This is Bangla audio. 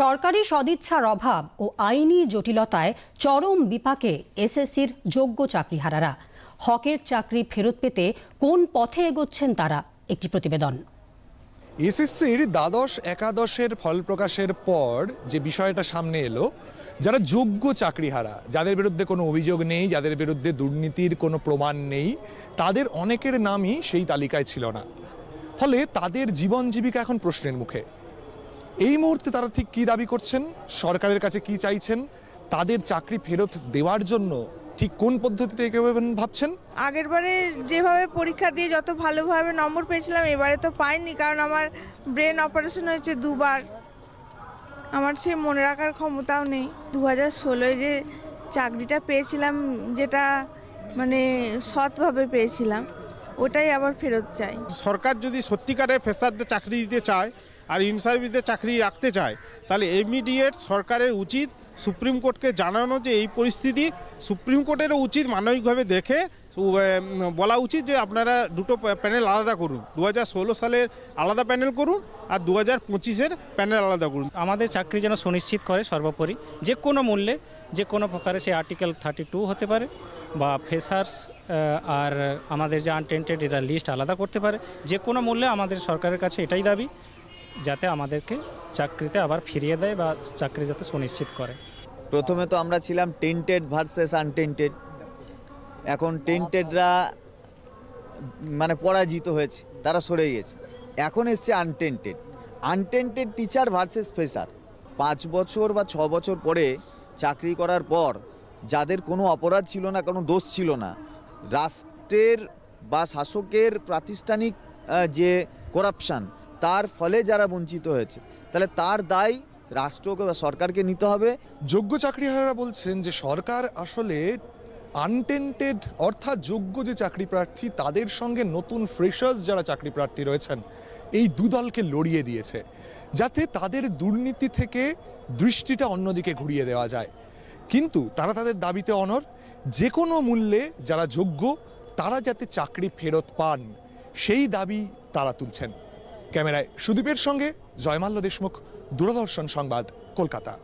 সরকারি সদিচ্ছার অভাব ও আইনি জটিলতায় চরম বিপাকে এসএসসির যোগ্য চাকরিহারারা। হকের চাকরি ফেরত পেতে কোন পথে এগোচ্ছেন তারা, একটি প্রতিবেদন। এসএসসির দ্বাদশ একাদশের ফল প্রকাশের পর যে বিষয়টা সামনে এলো, যারা যোগ্য চাকরিহারা, যাদের বিরুদ্ধে কোনো অভিযোগ নেই, যাদের বিরুদ্ধে দুর্নীতির কোনো প্রমাণ নেই, তাদের অনেকের নামই সেই তালিকায় ছিল না। ফলে তাদের জীবন জীবিকা এখন প্রশ্নের মুখে। এই মুহূর্তে তারা ঠিক কী দাবি করছেন, সরকারের কাছে কি চাইছেন, তাদের চাকরি ফেরত দেওয়ার জন্য ঠিক কোন পদ্ধতিতে এগোবেন ভাবছেন? আগের বারে যেভাবে পরীক্ষা দিয়ে যত ভালোভাবে নম্বর পেয়েছিলাম, এবারে তো পাইনি, কারণ আমার ব্রেন অপারেশন হয়েছে দুবার। আমার সে মনে রাখার ক্ষমতাও নেই। 2016-এ যে চাকরিটা পেয়েছিলাম, যেটা মানে সৎভাবে পেয়েছিলাম, ওটাই আবার ফেরত চাই। সরকার যদি সত্যিকারের ফ্রেশারদের চাকরি দিতে চায় আর ইন সার্ভিসদের চাকরি রাখতে চায়, তাহলে ইমিডিয়েট সরকারের উচিত সুপ্রিম কোর্টকে জানানো যে এই পরিস্থিতি। সুপ্রিম কোর্টেরও উচিত মানবিকভাবে দেখে বলা উচিত যে আপনারা দুটো প্যানেল আলাদা করুন, 2016 সালের আলাদা প্যানেল করুন আর 2025-এর প্যানেল আলাদা করুন। আমাদের চাকরি যেন সুনিশ্চিত করে সর্বোপরি, যে কোনো মূল্যে, যে কোনো প্রকারে, সে আর্টিকেল 32 হতে পারে বা ফ্রেশার্স আর আমাদের যে আনটেন্টেড, এটা লিস্ট আলাদা করতে পারে। যে কোনো মূল্যে আমাদের সরকারের কাছে এটাই দাবি, যাতে আমাদেরকে চাকরিতে আবার ফিরিয়ে দেয় বা চাকরি যাতে সুনিশ্চিত করে। প্রথমে তো আমরা ছিলাম টেন্টেড ভার্সেস আনটেন্টেড, এখন টেন্টেডরা মানে পরাজিত হয়েছে, তারা সরে গেছে। এখন এসছে untainted. Untainted teacher versus fresher. 5 বছর বা 6 বছর পরে চাকরি করার পর যাদের কোনো অপরাধ ছিল না, কোনো দোষ ছিল না, রাষ্ট্রের বা শাসকের প্রাতিষ্ঠানিক যে করাপশান, তার ফলে যারা বঞ্চিত হয়েছে, তাহলে তার দায় রাষ্ট্রকে বা সরকারকে নিতে হবে। যোগ্য চাকরিহারারা বলছেন যে সরকার আসলে আনটেন্টেড অর্থাৎ যোগ্য যে চাকরি প্রার্থী, তাদের সঙ্গে নতুন ফ্রেশার্স যারা চাকরি প্রার্থী রয়েছেন, এই দুদলকে লড়িয়ে দিয়েছে, যাতে তাদের দুর্নীতি থেকে দৃষ্টিটা অন্যদিকে ঘুরিয়ে দেওয়া যায়। কিন্তু তারা তাদের দাবিতে অনড়। যে কোনো মূল্যে যারা যোগ্য, তারা যাতে চাকরি ফেরত পান, সেই দাবি তারা তুলছেন। ক্যামেরায় সুদীপের সঙ্গে জয়মাল্য দেশমুখ, দূরদর্শন সংবাদ, কলকাতা।